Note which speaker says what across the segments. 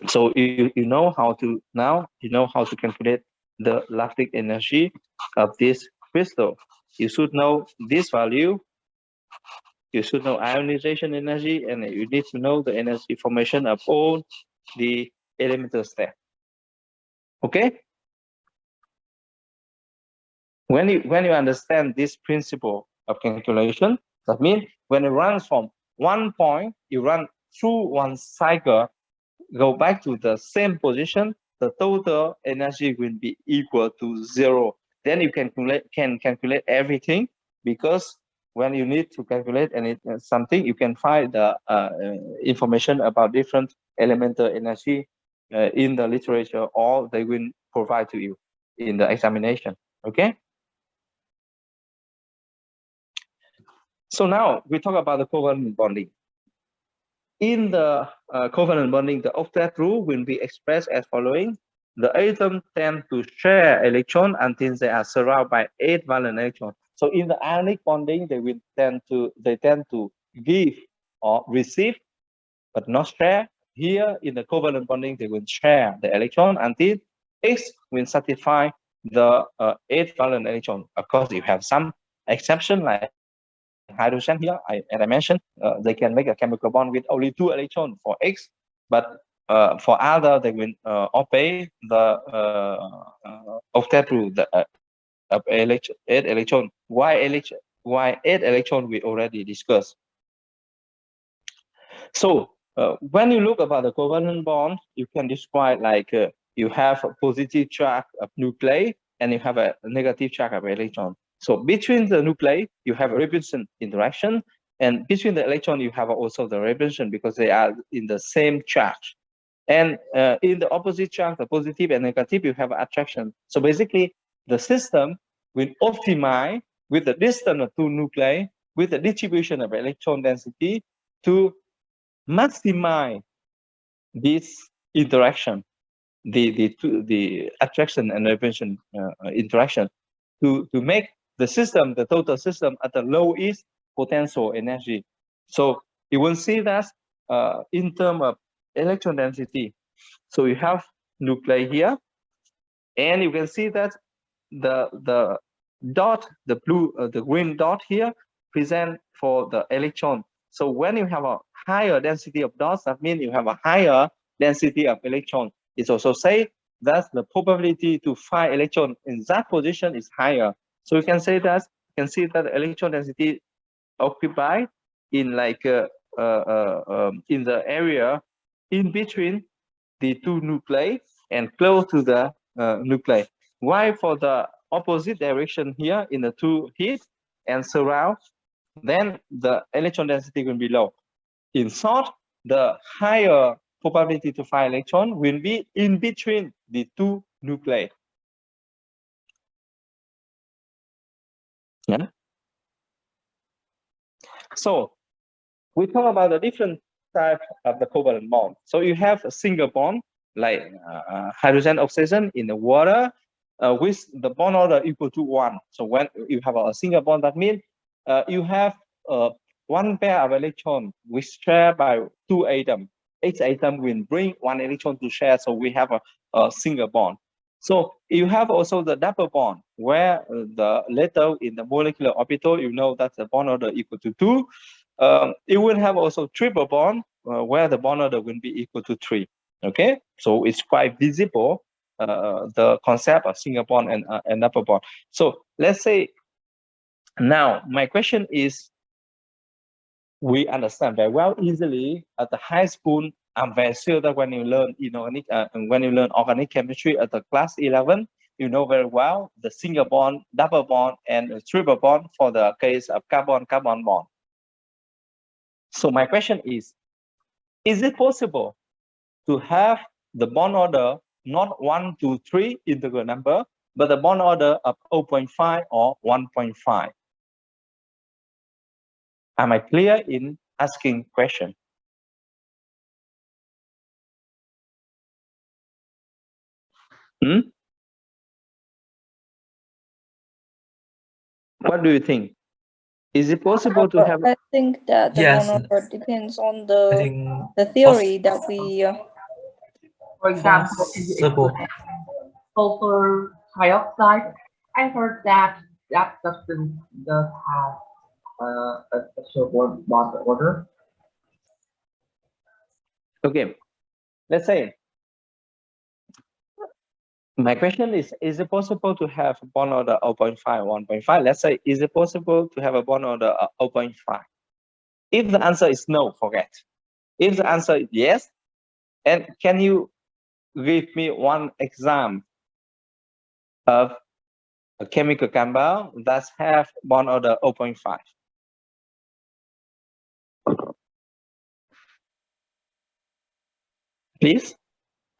Speaker 1: So you know how to calculate the lactic energy of this crystal. You should know this value. You should know ionization energy, and you need to know the energy formation of all the elemental steps. Okay. When you understand this principle of calculation, that means when it runs from one point, you run through one cycle, go back to the same position, the total energy will be equal to 0. Then you can calculate everything, because when you need to calculate something, you can find the information about different elemental energy in the literature, or they will provide to you in the examination. Okay. So now we talk about the covalent bonding. In the covalent bonding, the octet rule will be expressed as following. The atoms tend to share electron until they are surrounded by 8 valent electrons. So in the ionic bonding, they tend to give or receive, but not share. Here in the covalent bonding, they will share the electron until X will satisfy the 8 valent electron. Of course, you have some exception like hydrogen here. As I mentioned, they can make a chemical bond with only 2 electrons for X, but for other, they will obey the octet rule of 8 electron. Why 8 electron we already discussed. So when you look about the covalent bond, you can describe like you have a positive charge of nuclei and you have a negative charge of electron. So between the nuclei, you have a repulsion interaction, and between the electron, you have also the repulsion because they are in the same charge. And in the opposite charge, the positive and negative, you have attraction. So basically, the system will optimize with the distance of 2 nuclei, with the distribution of electron density, to maximize this interaction, the attraction and repulsion interaction, to make the system, the total system, at the lowest potential energy. So you will see that in terms of electron density. So you have nuclei here, and you can see that the dot, the blue, the green dot here, present for the electron. So when you have a higher density of dots, that means you have a higher density of electron. It also say that the probability to find electron in that position is higher. So you can say that electron density occupied in like in the area in between the 2 nuclei and close to the nuclei. Why for the opposite direction here in the 2 hit and surround, then the electron density will be low. In short, the higher probability to find electron will be in between the 2 nuclei. Yeah. So we talk about the different type of the covalent bond. So you have a single bond like hydrogen oxidation in the water with the bond order equal to 1. So when you have a single bond, that means you have one pair of electrons which share by 2 atoms. Each atom will bring 1 electron to share, so we have a single bond. So you have also the double bond, where the letter in the molecular orbital, you know that the bond order equal to 2. It will have also triple bond, where the bond order will be equal to 3. Okay, so it's quite visible, the concept of single bond and double bond. So let's say now my question is, we understand very well easily at the high school. I'm very sure that when you learn inorganic, when you learn organic chemistry at the class 11, you know very well the single bond, double bond, and triple bond for the case of carbon-carbon bond. So my question is it possible to have the bond order not 1, 2, 3 integral number, but the bond order of 0.5 or 1.5? Am I clear in asking question? What do you think? Is it possible to have?
Speaker 2: I think that the
Speaker 3: Yes.
Speaker 2: bond order depends on the
Speaker 3: I think
Speaker 2: theory that we For example, in the
Speaker 3: Suppose
Speaker 2: sulfur dioxide, I heard that that substance does have a special bond order.
Speaker 1: Okay, let's say my question is it possible to have bond order 0.5, 1.5? Let's say, is it possible to have a bond order 0.5? If the answer is no, forget. If the answer is yes, and can you give me one example of a chemical compound that have bond order 0.5? Please?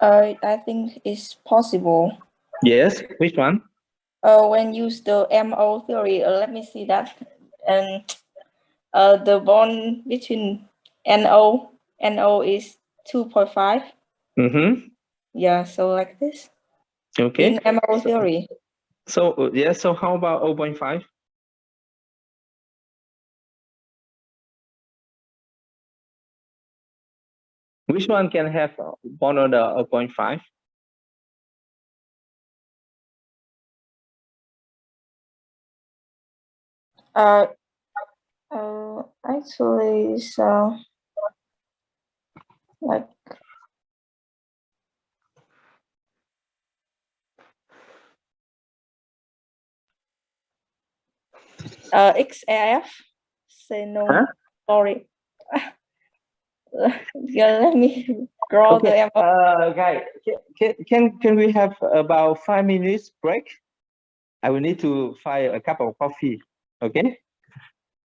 Speaker 4: I think it's possible.
Speaker 1: Yes, which one?
Speaker 4: When use the MO theory, let me see that. And the bond between NO is 2.5.
Speaker 1: Mm-hmm.
Speaker 4: Yeah, so like this.
Speaker 1: Okay.
Speaker 4: In MO theory.
Speaker 1: So yes, so how about 0.5? Which one can have bond order 0.5?
Speaker 4: Actually, it's like XAF. Say no.
Speaker 1: Huh?
Speaker 4: Sorry. Yeah, let me draw
Speaker 1: Okay.
Speaker 4: the MO.
Speaker 1: Guys, can we have about 5 minutes break? I will need to find a cup of coffee. Okay.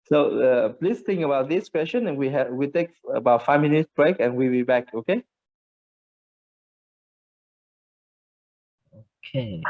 Speaker 1: So please think about this question, and we take about 5 minutes break, and we'll be back. Okay.
Speaker 3: okay.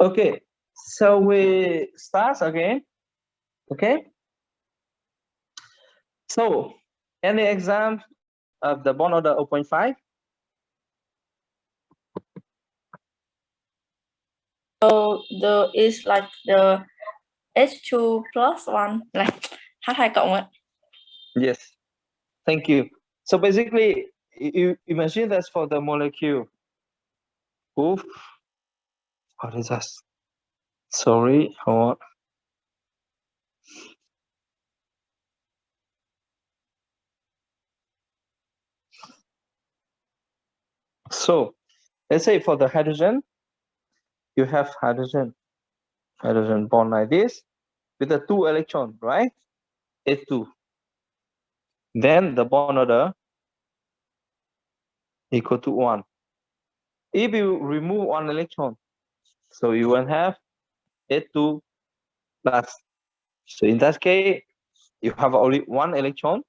Speaker 1: Okay, so we start again. Okay. So any exam of the bond order 0.5?
Speaker 4: So the is like the H2 plus 1 like H2 cộng ạ.
Speaker 1: Yes. Thank you. So basically, you imagine that's for the molecule. Oof. What is that? Sorry. Hold on. So let's say for the hydrogen, you have hydrogen bond like this with a 2 electron, right? H2. Then the bond order equal to 1. If you remove 1 electron, so you will have H2 plus. So in that case, you have only 1 electron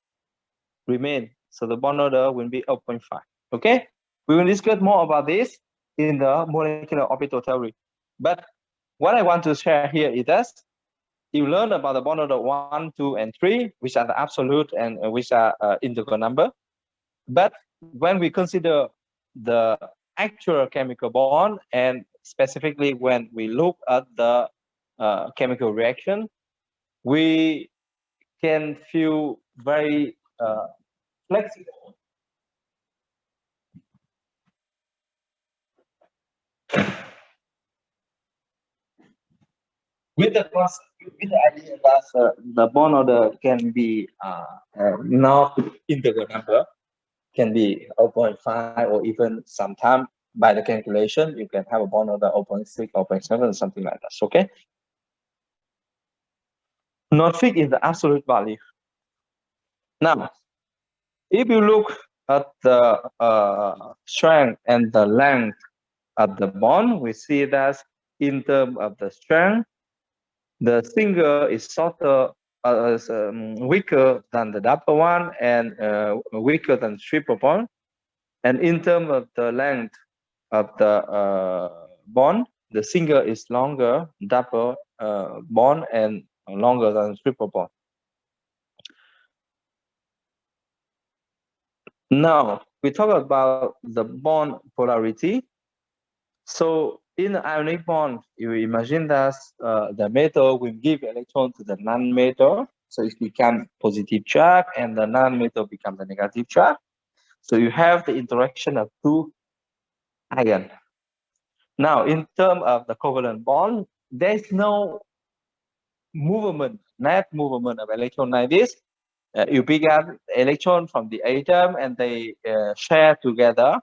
Speaker 1: remain. So the bond order will be 0.5. Okay? We will discuss more about this in the molecular orbital theory. But what I want to share here is that you learn about the bond order 1, 2, and 3, which are the absolute and which are integral number. But when we consider the actual chemical bond, and specifically when we look at the chemical reaction, we can feel very flexible. With the concept, with the idea that the bond order can be not integral number, can be 0.5 or even sometime by the calculation, you can have a bond order 0.6, 0.7, something like that. Okay. Not fixed is the absolute value. Now, if you look at the strength and the length of the bond, we see that in terms of the strength, the single is shorter, weaker than the double one, and weaker than triple bond. And in terms of the length of the bond, the single is longer, double bond, and longer than triple bond. Now we talk about the bond polarity. So in an ionic bond, you imagine that the metal will give electron to the non-metal, so it becomes positive charge, and the non-metal becomes the negative charge. So you have the interaction of two ions. Now, in terms of the covalent bond, there's no movement, net movement of electron like this. You pick up electron from the atom and they share together.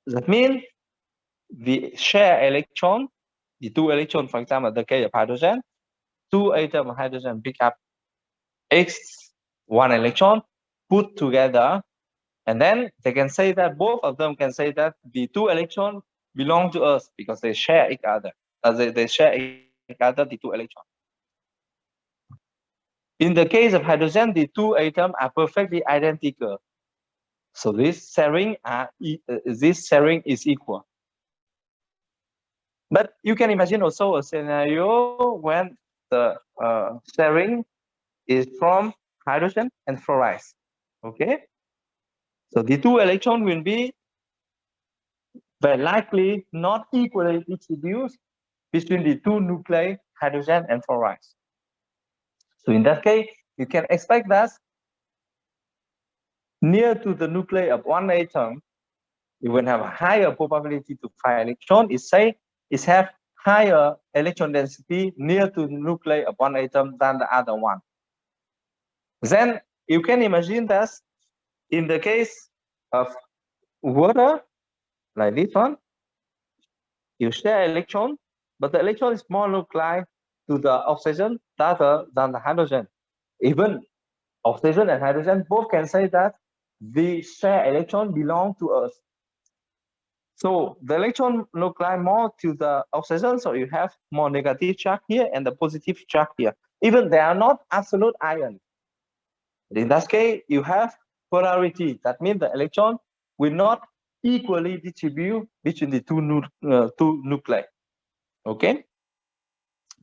Speaker 1: That means the share electron, the 2 electron, for example, in the case of hydrogen, 2 atoms of hydrogen pick up one electron, put together, and then they can say that both of them can say that the 2 electrons belong to us because they share each other. They share each other the 2 electrons. In the case of hydrogen, the 2 atoms are perfectly identical. So this sharing is equal. But you can imagine also a scenario when the sharing is from hydrogen and fluoride. Okay, so the 2 electrons will be very likely not equally distributed between the 2 nuclei, hydrogen and fluoride. So in that case, you can expect that near to the nuclei of one atom, you will have a higher probability to find electron. It have higher electron density near to the nuclei of one atom than the other one. Then you can imagine that in the case of water, like this one, you share electron, but the electron is more nuclei to the oxygen rather than the hydrogen. Even oxygen and hydrogen both can say that the share electron belong to us. So the electron nuclei more to the oxygen, so you have more negative charge here and the positive charge here. Even they are not absolute ions. In that case, you have polarity. That means the electron will not equally distribute between the two nuclei. Okay.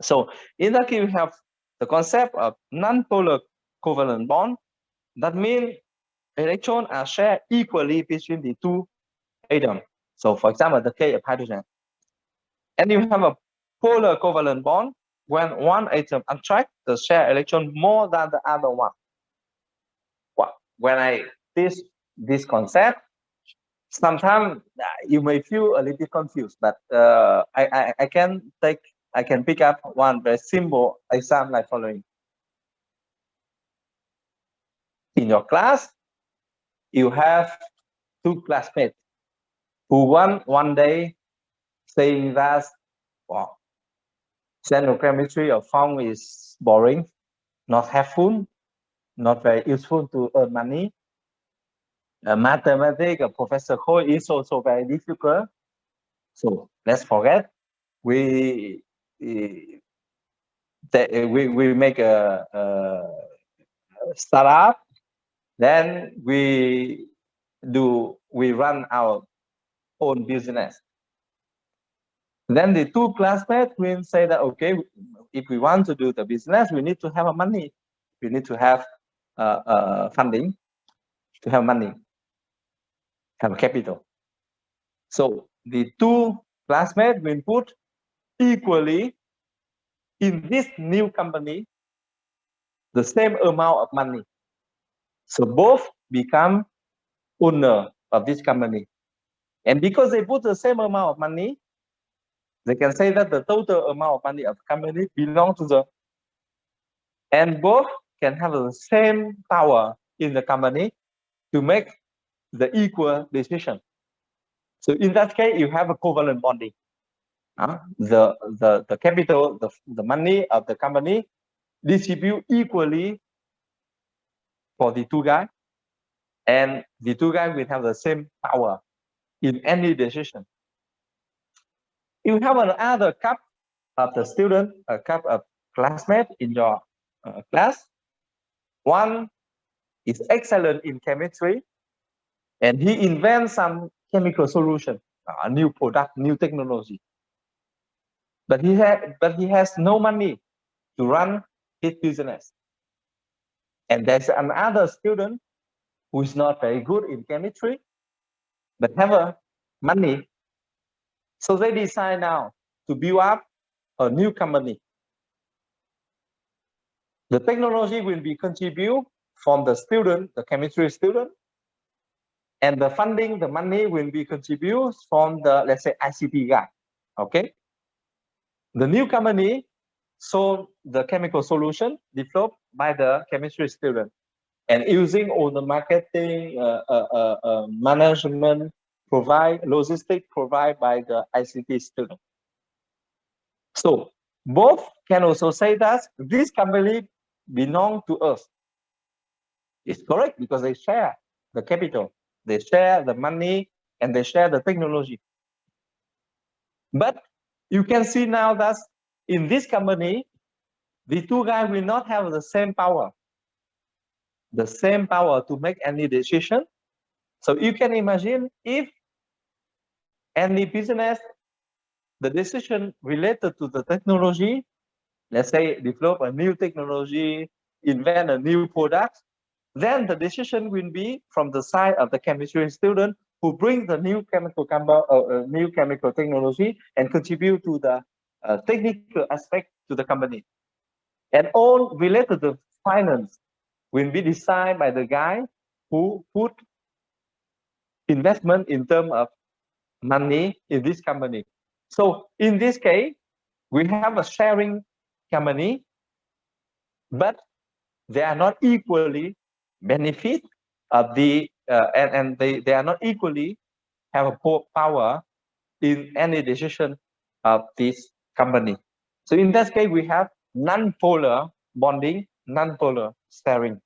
Speaker 1: So in that case, we have the concept of non-polar covalent bond. That means electrons are shared equally between the two atoms. So for example, the case of hydrogen. And you have a polar covalent bond when one atom attracts the shared electron more than the other one. Well, when I teach this concept, sometimes you may feel a little bit confused, but I can pick up one very simple example like following. In your class, you have two classmates who one day saying that, wow, general chemistry or form is boring, not helpful, not very useful to earn money. Mathematics, Professor Ho is also very difficult. So let's forget. We make a startup. Then we run our own business. Then the two classmates will say that, okay, if we want to do the business, we need to have money. We need to have funding to have money, have capital. So the two classmates will put equally in this new company the same amount of money. So both become owner of this company. And because they put the same amount of money, they can say that the total amount of money of the company belongs to the, and both can have the same power in the company to make the equal decision. So in that case, you have a covalent bonding. The capital, the money of the company distribute equally for the two guys, and the two guys will have the same power in any decision. You have another cup of the student, a cup of classmates in your class. One is excellent in chemistry, and he invents some chemical solution, a new product, new technology. But he has no money to run his business. And there's another student who is not very good in chemistry, but have money. So they decide now to build up a new company. The technology will be contributed from the student, the chemistry student, and the funding, the money will be contributed from the, let's say, ICT guy. Okay. The new company sold the chemical solution developed by the chemistry student, and using all the marketing, management, logistics provided by the ICT student. So both can also say that this company belongs to us. It's correct because they share the capital, they share the money, and they share the technology. But you can see now that in this company, the two guys will not have the same power to make any decision. So you can imagine if any business, the decision related to the technology, let's say develop a new technology, invent a new product, then the decision will be from the side of the chemistry student who brings the new chemical technology and contribute to the technical aspect to the company. And all related to finance will be decided by the guy who put investment in terms of money in this company. So in this case, we have a sharing company, but they are not equally benefit of the and they are not equally have a power in any decision of this company. So in that case, we have non-polar bonding, non-polar sharing.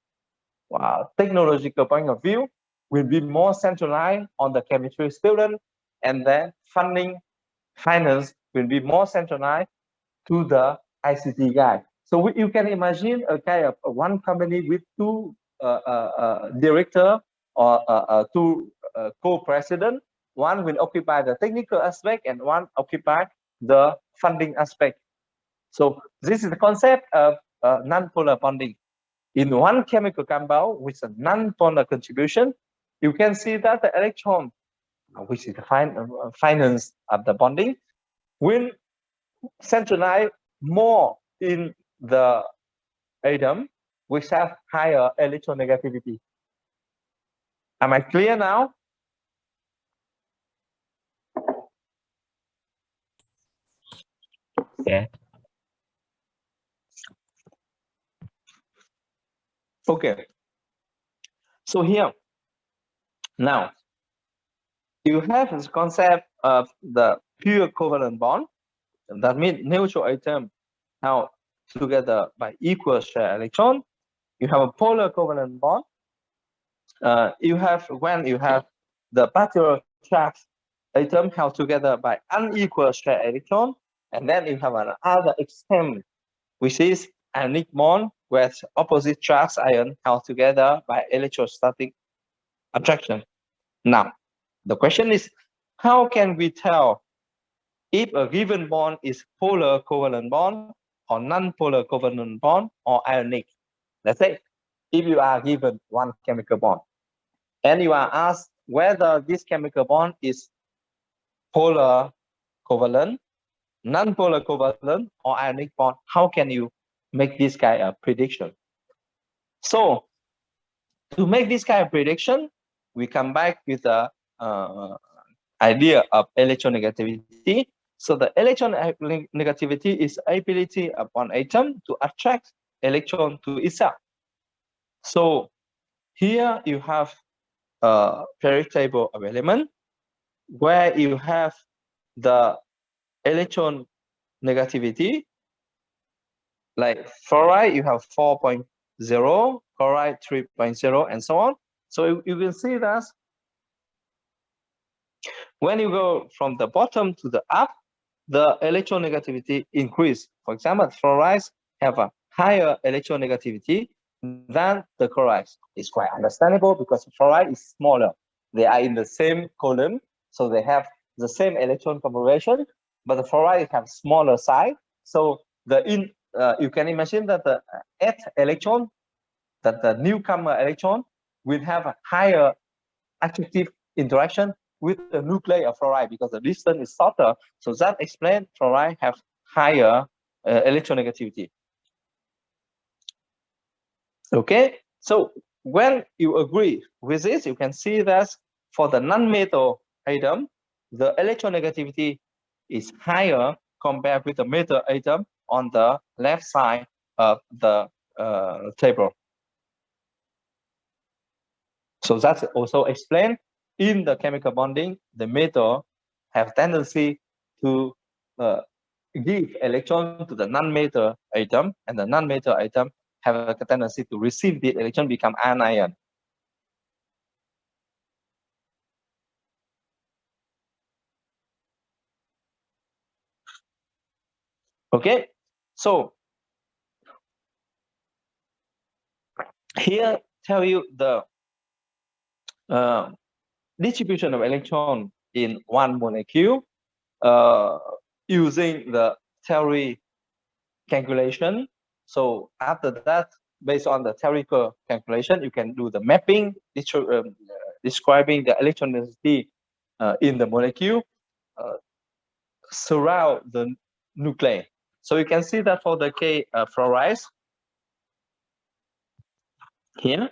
Speaker 1: Wow. Technological point of view will be more centralized on the chemistry student, and then finance will be more centralized to the ICT guy. So you can imagine a kind of one company with two director or two co-president, one will occupy the technical aspect and one occupy the funding aspect. So this is the concept of non-polar bonding. In one chemical compound with a non-polar contribution, you can see that the electron, which is the finance of the bonding, will centralize more in the atom, which have higher electronegativity. Am I clear now?
Speaker 3: Yeah.
Speaker 1: Okay. So here, now, you have this concept of the pure covalent bond. That means neutral atom held together by equal share electron. You have a polar covalent bond. You have when you have the bilateral charge atom held together by unequal share electron, and then you have another extreme, which is ionic bond with opposite charge ion held together by electrostatic attraction. Now, the question is, how can we tell if a given bond is polar covalent bond or non-polar covalent bond or ionic? Let's say if you are given one chemical bond and you are asked whether this chemical bond is polar covalent, non-polar covalent, or ionic bond, how can you make this kind of prediction? So to make this kind of prediction, we come back with the idea of electronegativity. So the electronegativity is ability of one atom to attract electron to itself. So here you have a periodic table of element where you have the electron negativity, like fluoride you have 4.0, chloride 3.0, and so on. So you will see that when you go from the bottom to the up, the electronegativity increase. For example, fluorides have a higher electronegativity than the chlorides. It's quite understandable because fluoride is smaller. They are in the same column, so they have the same electron configuration, but the fluoride have smaller size. So you can imagine that the electron, that the newcomer electron will have a higher attractive interaction with the nuclei of fluoride because the distance is shorter. So that explains fluoride have higher electronegativity. Okay, so when you agree with this, you can see that for the non-metal atom, the electronegativity is higher compared with the metal atom on the left side of the table. So that's also explained in the chemical bonding, the metal have tendency to give electron to the non-metal atom, and the non-metal atom have a tendency to receive the electron, become anion. Okay, so here tell you the distribution of electron in one molecule using the theory calculation. So after that, based on the theoretical calculation, you can do the mapping, describing the electron density in the molecule surround the nuclei. So you can see that for the K fluorides here,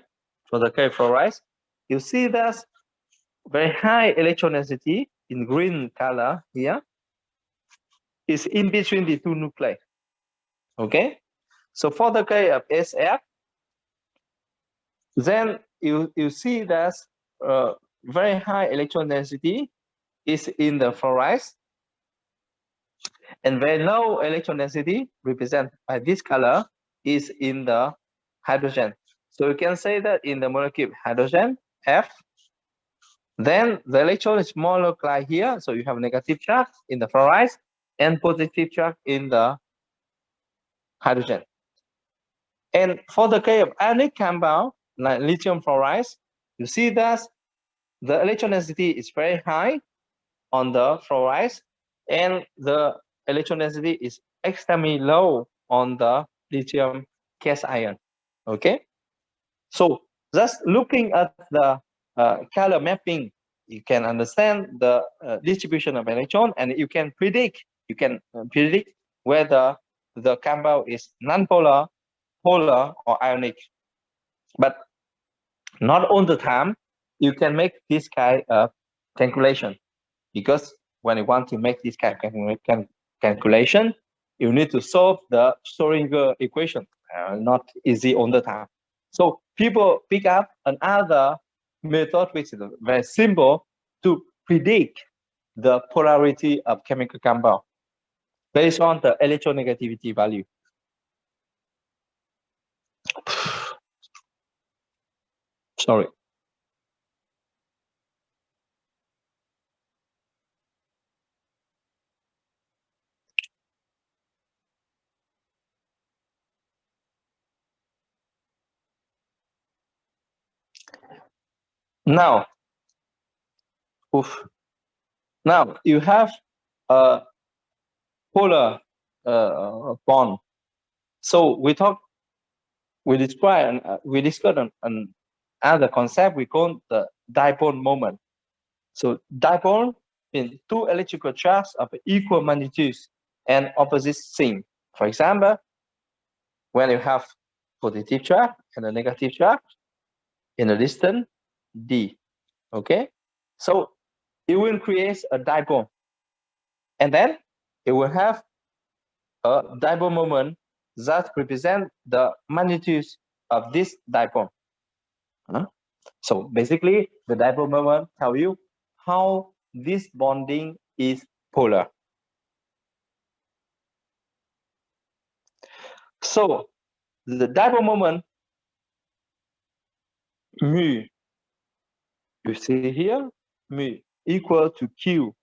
Speaker 1: for the K fluorides, you see that very high electron density in green color here is in between the two nuclei. Okay, so for the K of SF, then you see that very high electron density is in the fluorides, and very low electron density represented by this color is in the hydrogen. So you can say that in the molecule hydrogen F, then the electron is more localized here, so you have negative charge in the fluorides and positive charge in the hydrogen. And for the case of ionic compound like lithium fluorides, you see that the electron density is very high on the fluorides, and the electron density is extremely low on the lithium case ion. Okay, so just looking at the color mapping, you can understand the distribution of electron, and you can predict whether the compound is nonpolar, polar, or ionic. But not all the time you can make this kind of calculation, because when you want to make this kind of calculation, you need to solve the Schrodinger equation. Not easy all the time. So people pick up another method which is very simple to predict the polarity of chemical compound based on the electronegativity value. Sorry. Now, now you have a polar bond. So we discussed an other concept we call the dipole moment. So dipole means two electrical charges of equal magnitudes and opposite sign. For example, when you have positive charge and a negative charge in a distance d. Okay, so it will create a dipole, and then it will have a dipole moment that represent the magnitudes of this dipole. So basically, the dipole moment tell you how this bonding is polar. So the dipole moment mu, you see here, mu equal to Q,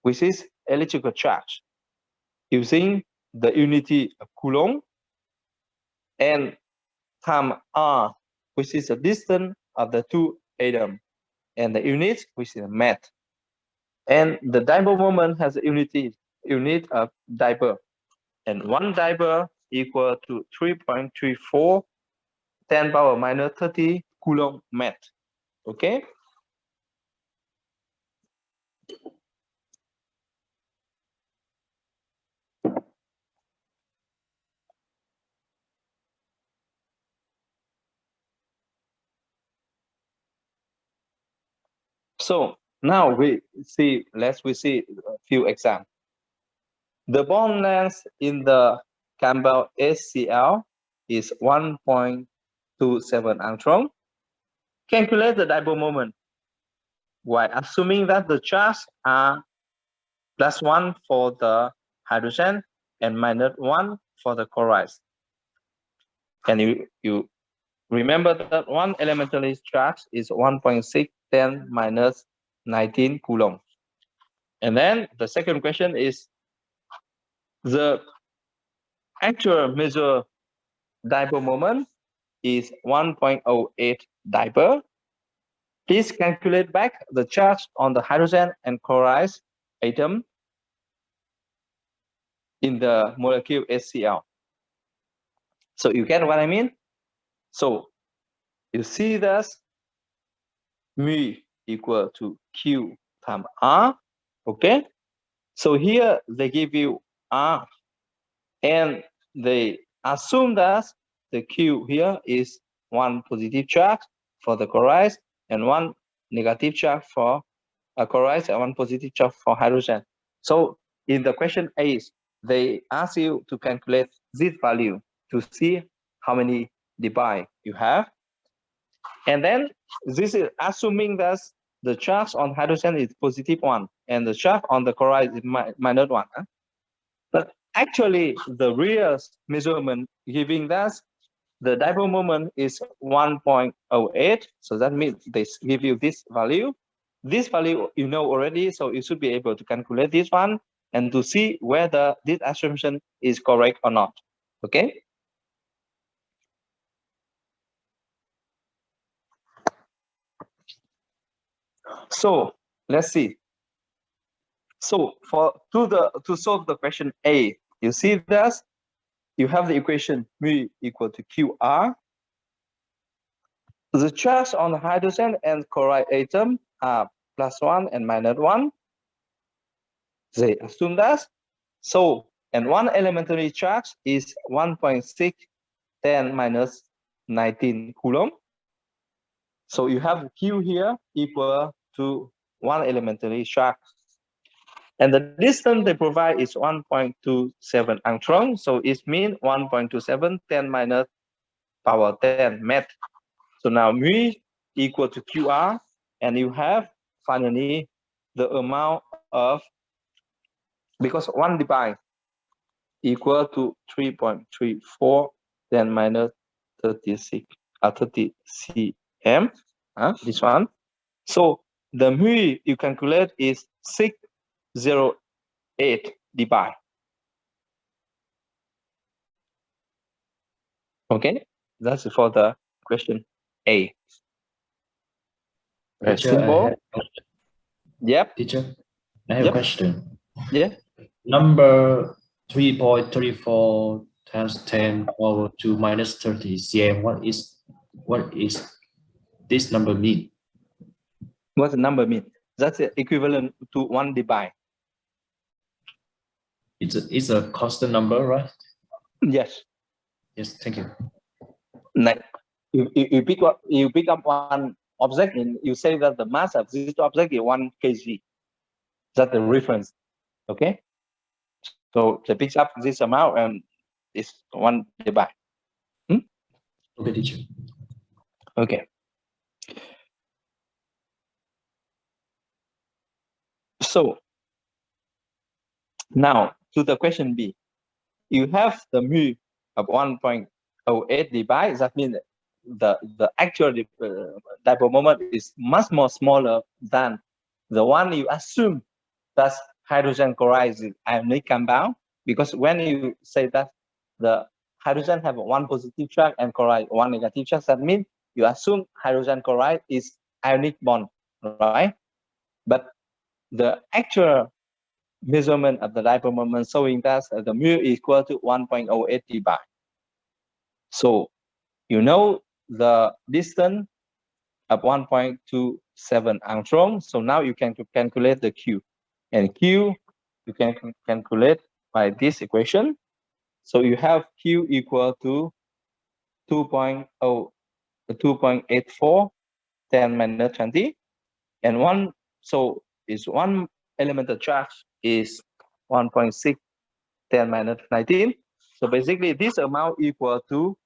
Speaker 1: which is electrical charge, using the unity of Coulomb, and time R, which is the distance of the two atoms, and the unit, which is meth. And the dipole moment has a unit of dipole, and one dipole equal to 3.34 10 power minus 30 Coulomb meth. Okay. So now let's see a few examples. The bond length in the compound HCl is 1.27 angstrom. Calculate the dipole moment while assuming that the charges are +1 for the hydrogen and -1 for the chloride. And you remember that one elementary charge is 1.610 minus 19 Coulomb. And then the second question is the actual measured dipole moment is 1.08 dipole. Please calculate back the charge on the hydrogen and chloride atom in the molecule HCl. So you get what I mean? So you see that mu equal to Q times R, okay? So here they give you R, and they assume that the Q here is one positive charge for the chloride and one negative charge for chloride and one positive charge for hydrogen. So in the question A, they ask you to calculate this value to see how many dpi you have. And then this is assuming that the charge on hydrogen is +1 and the charge on the chloride is -1. But actually, the real measurement giving that the dipole moment is 1.08. So that means they give you this value. This value you know already, so you should be able to calculate this one and to see whether this assumption is correct or not. Okay. So let's see. So to solve the question A, you see this, you have the equation mu equal to QR. The charge on the hydrogen and chloride atom are +1 and -1. They assume that. So, and one elementary charge is 1.6 10 - 19 Coulomb. So you have Q here equal to one elementary charge. And the distance they provide is 1.27 angstrom. So it means 1.27 10 - power 10 meters. So now mu equal to QR, and you have finally the amount of, because 1 divide equal to 3.34 10 - 36 30 cm. This one. So the mu you calculate is 608 divide. Okay, that's for the question A. Very
Speaker 3: Teacher,
Speaker 1: simple. Yep.
Speaker 3: Teacher, I have
Speaker 1: Yep.
Speaker 3: a question.
Speaker 1: Yeah.
Speaker 3: Number 3.34 times 10 over 2 minus 30 cm. What is this number mean?
Speaker 1: What's the number mean? That's equivalent to 1 divide.
Speaker 3: It's a constant number, right?
Speaker 1: Yes.
Speaker 3: Yes, thank you.
Speaker 1: Like you pick up one object and you say that the mass of this object is 1 kg. That's the reference. Okay. So they pick up this amount and it's 1 divide.
Speaker 3: Okay, teacher.
Speaker 1: Okay. So now to the question B. You have the mu of 1.08 divide. That means the actual dipole moment is much more smaller than the one you assume that hydrogen chloride is ionic compound. Because when you say that the hydrogen have one positive charge and chloride one negative charge, that means you assume hydrogen chloride is ionic bond, right? But the actual measurement of the dipole moment showing that the mu is equal to 1.08 divide. So you know the distance of 1.27 angstrom. So now you can calculate the Q. And Q you can calculate by this equation. So you have Q equal to 2.84 10 - 20. And one, so is one elemental charge is 1.6 10 - 19. So basically this amount equal to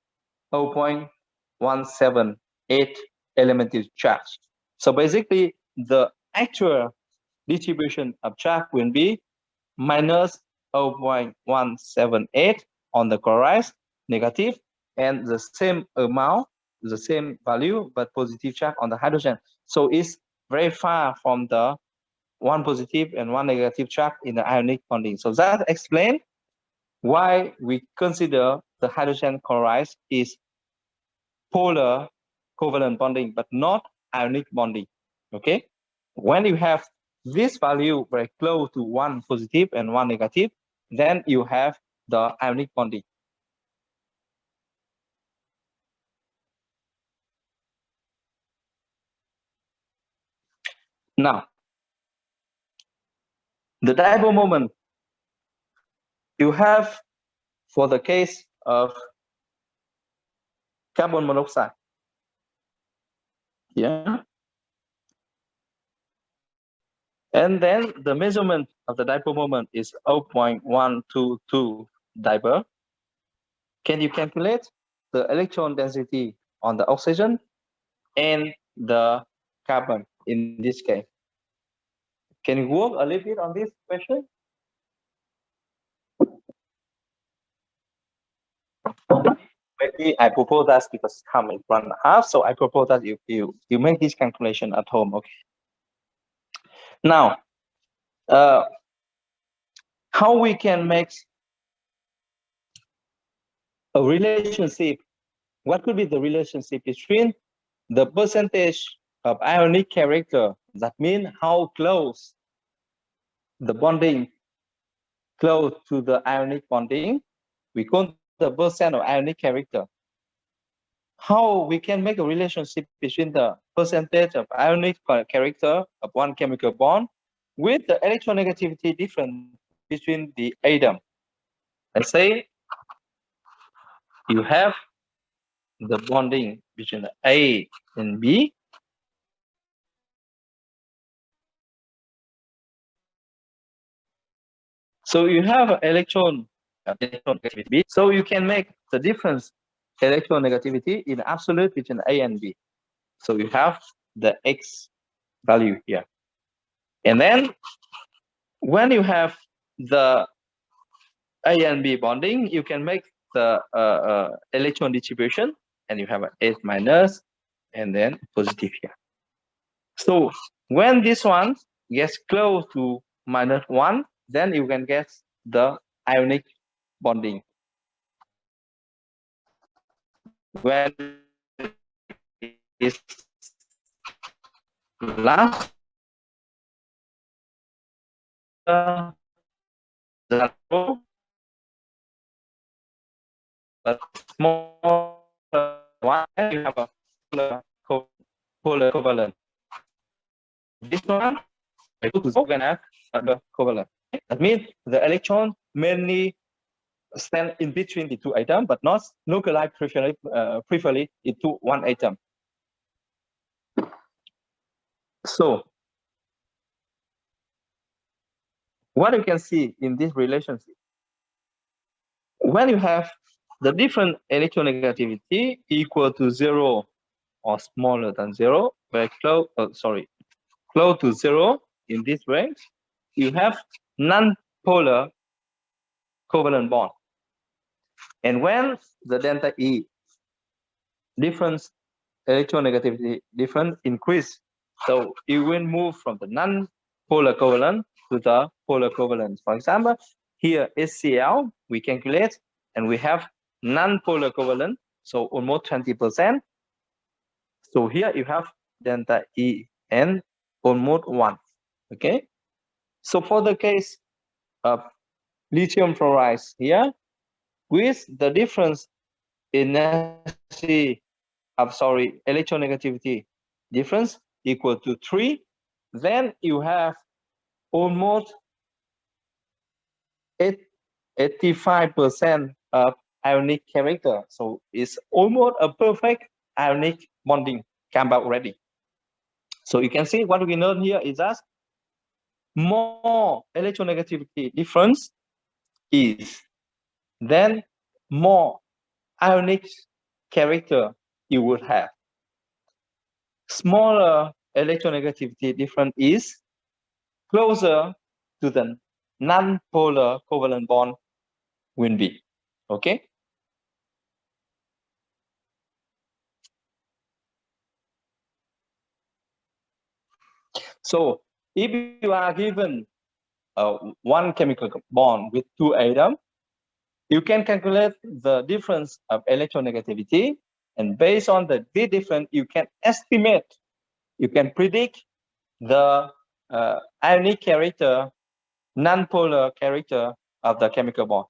Speaker 1: 0.178 elementary charge. So basically the actual distribution of charge will be minus 0.178 on the chloride, negative, and the same amount, the same value, but positive charge on the hydrogen. So it's very far from the one positive and one negative charge in the ionic bonding. So that explains why we consider the hydrogen chloride is polar covalent bonding, but not ionic bonding. Okay, when you have this value very close to one positive and one negative, then you have the ionic bonding. Now, the dipole moment you have for the case of carbon monoxide. Yeah. And then the measurement of the dipole moment is 0.122 dipole. Can you calculate the electron density on the oxygen and the carbon in this case? Can you work a little bit on this question? Maybe I propose that because time is 1.5, so I propose that you make this calculation at home. Okay. Now, how we can make a relationship? What could be the relationship between the percentage of ionic character? That means how close the bonding close to the ionic bonding, we count the percent of ionic character. How we can make a relationship between the percentage of ionic character of one chemical bond with the electronegativity difference between the atom. Let's say you have the bonding between the A and B. So you have electron negativity. So you can make the difference electronegativity in absolute between A and B. So you have the X value here. And then when you have the A and B bonding, you can make the electron distribution, and you have an S minus and then positive here. So when this one gets close to -1, then you can get the ionic bonding. When it's last zero, but small one, you have a polar covalent. This one, I go to the covalent. That means the electron mainly stand in between the two atoms, but not nuclei preferably into one atom. So what you can see in this relationship, when you have the different electronegativity equal to 0 or smaller than 0, very close, close to 0 in this range, you have non-polar covalent bond. And when the delta E difference, electronegativity difference increase, so you will move from the non-polar covalent to the polar covalent. For example, here HCl we calculate, and we have non-polar covalent, so almost 20%. So here you have delta E and almost 1. Okay. So for the case of lithium fluoride here, with the difference in electronegativity difference equal to 3, then you have almost 85% of ionic character. So it's almost a perfect ionic bonding come out already. So you can see what we learned here is that more electronegativity difference is, then more ionic character you would have. Smaller electronegativity difference is closer to the non-polar covalent bond will be. Okay. So if you are given one chemical bond with two atoms, you can calculate the difference of electronegativity, and based on the difference, you can estimate, you can predict the ionic character, non-polar character of the chemical bond.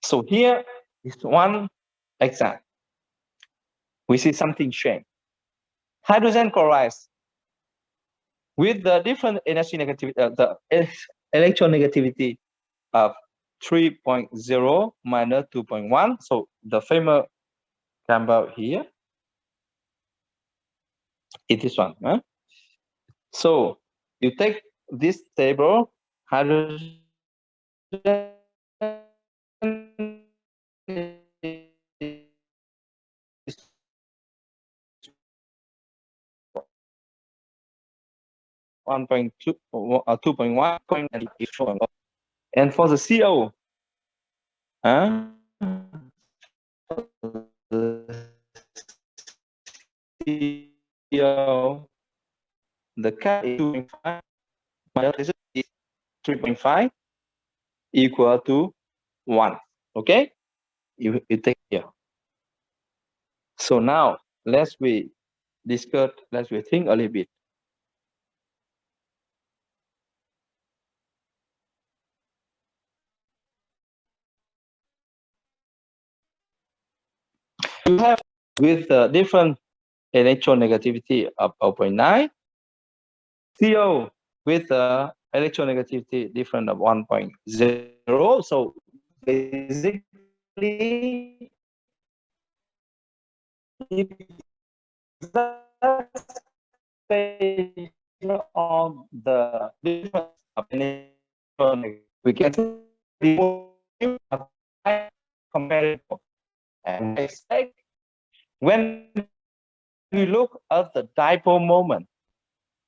Speaker 1: So here is one example. We see something strange. Hydrogen chloride with the different energy negativity, the electronegativity of 3.0 minus 2.1. So the famous compound here is this one. Huh? So you take this table, hydrogen one point two 2.1, and for the CO, the cut is 2.5 minus is 3.5 equal to 1. Okay, you take here. So now let's we think a little bit. you have with different electronegativity of 0.9, CO with electronegativity different of 1.0. So basically, if that's of the difference of electronegativity, we can comparable. And expect when we look at the dipole moment,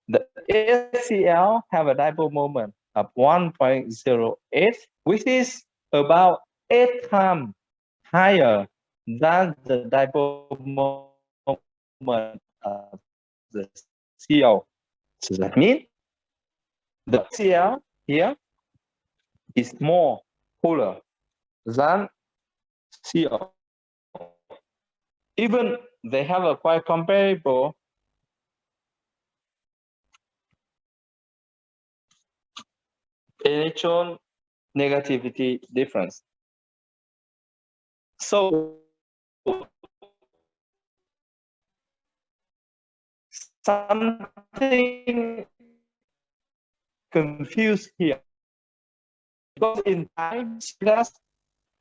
Speaker 1: the SCl have a dipole moment of 1.08, which is about 8 times higher than the dipole moment of the CO. So that means the Cl here is more polar than CO. Even they have a quite comparable electron negativity difference. So something confused here, because in time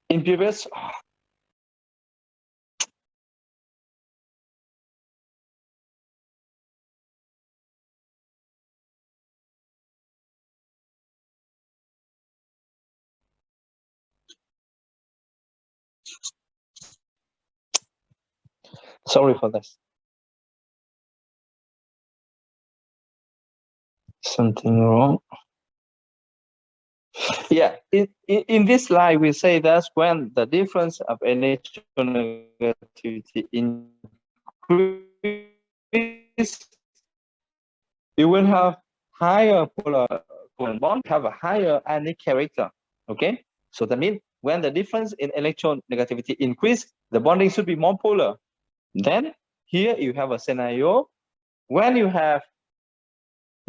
Speaker 1: in previous sorry for this. Something wrong. Yeah, in this slide, we say that's when the difference of electronegativity increase, you will have higher polar bond, have a higher ionic character. Okay, so that means when the difference in electron negativity increase, the bonding should be more polar. Then here you have a scenario when you have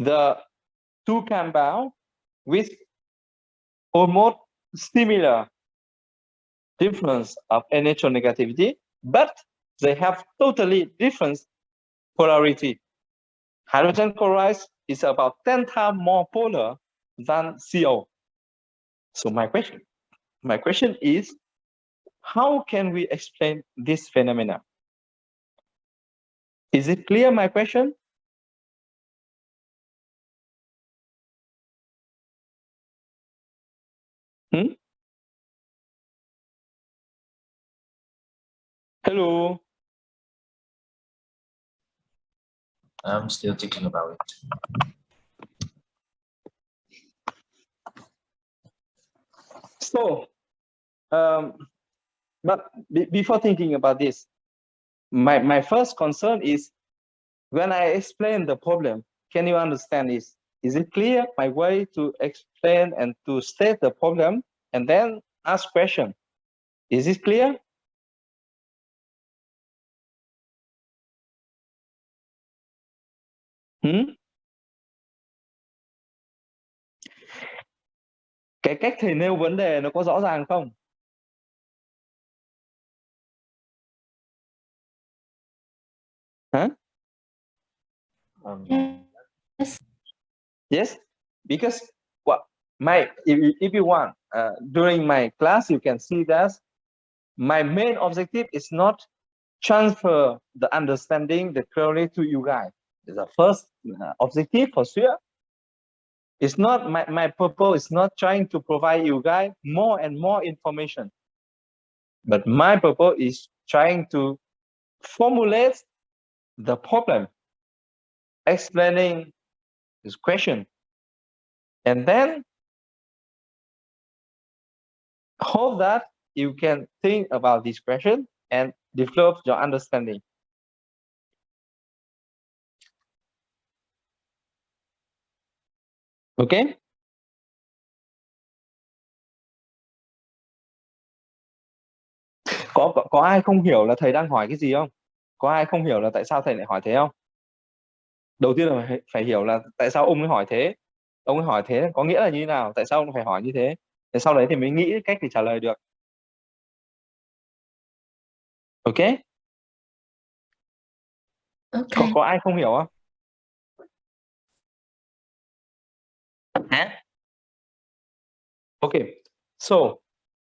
Speaker 1: the two compound with almost similar difference of electronegativity, but they have totally different polarity. Hydrogen chloride is about 10 times more polar than CO. So my question is, how can we explain this phenomena? Is it clear, my question? Hello.
Speaker 3: I'm still thinking about it.
Speaker 1: So, but before thinking about this, my first concern is when I explain the problem, can you understand this? Is it clear my way to explain and to state the problem and then ask question? Is it clear? Cái cách thầy nêu vấn đề nó có rõ ràng không? Huh? Yes, because what if you want during my class you can see that my main objective is not transfer the understanding the theory to you guys. The first objective for sure. It's not my purpose is not trying to provide you guys more and more information, but my purpose is trying to formulate the problem, explaining this question, and then hope that you can think about this question and develop your understanding. Okay? Có ai không hiểu là thầy đang hỏi cái gì không? Có ai không hiểu là tại sao thầy lại hỏi thế không? Đầu tiên là phải hiểu là tại sao ông ấy hỏi thế. Ông ấy hỏi thế có nghĩa là như thế nào? Tại sao ông phải hỏi như thế? Để sau đấy thì mới nghĩ cách để trả lời được. Okay?
Speaker 5: Okay.
Speaker 1: Có ai không hiểu không? Hả? Okay. So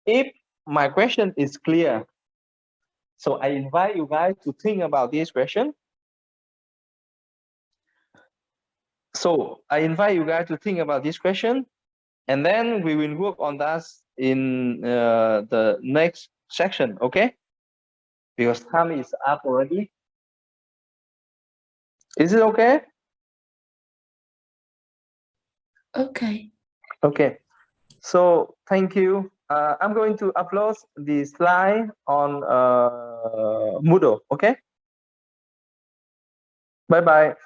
Speaker 1: if my question is clear, so I invite you guys to think about this question. So I invite you guys to think about this question, and then we will work on that in the next section, okay? Because time is up already. Is it okay?
Speaker 5: Okay.
Speaker 1: Okay. So thank you. I'm going to upload the slide on Moodle, okay? Bye-bye.